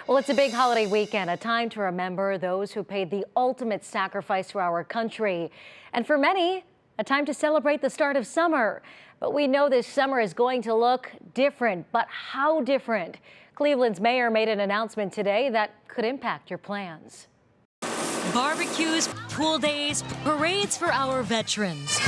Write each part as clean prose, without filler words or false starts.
Well, it's a big holiday weekend, a time to remember those who paid the ultimate sacrifice for our country. And for many, a time to celebrate the start of summer. But we know this summer is going to look different. But how different? Cleveland's mayor made an announcement today that could impact your plans. Barbecues, pool days, parades for our veterans.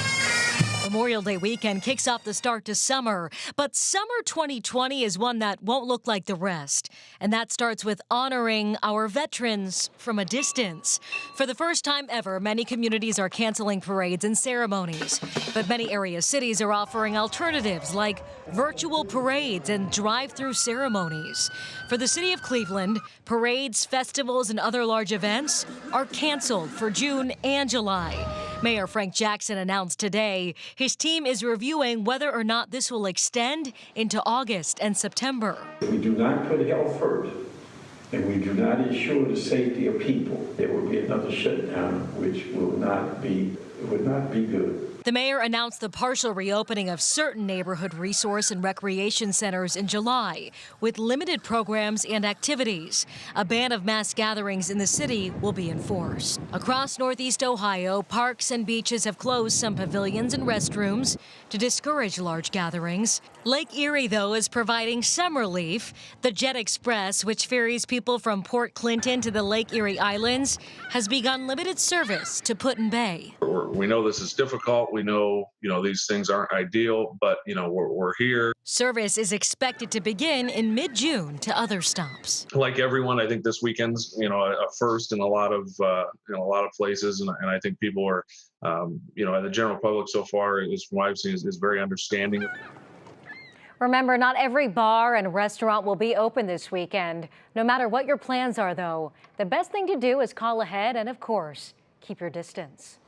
Memorial Day weekend kicks off the start to summer, but summer 2020 is one that won't look like the rest. And that starts with honoring our veterans from a distance. For the first time ever, many communities are canceling parades and ceremonies. But many area cities are offering alternatives like virtual parades and drive-through ceremonies. For the city of Cleveland, parades, festivals, and other large events are canceled for June and July. Mayor Frank Jackson announced today his team is reviewing whether or not this will extend into August and September. If we do not put health first and we do not ensure the safety of people, there will be another shutdown, which would not be good. The mayor announced the partial reopening of certain neighborhood resource and recreation centers in July, with limited programs and activities. A ban of mass gatherings in the city will be enforced. Across Northeast Ohio, parks and beaches have closed some pavilions and restrooms to discourage large gatherings. Lake Erie, though, is providing some relief. The Jet Express, which ferries people from Port Clinton to the Lake Erie Islands, has begun limited service to Put-in Bay. We know this is difficult. We know, these things aren't ideal, but, we're here. Service is expected to begin in mid-June to other stops. Like everyone, I think this weekend's, a first in a lot of places, and I think people are, the general public so far, is from what I've seen, is very understanding. Remember, not every bar and restaurant will be open this weekend. No matter what your plans are, though, the best thing to do is call ahead and, of course, keep your distance.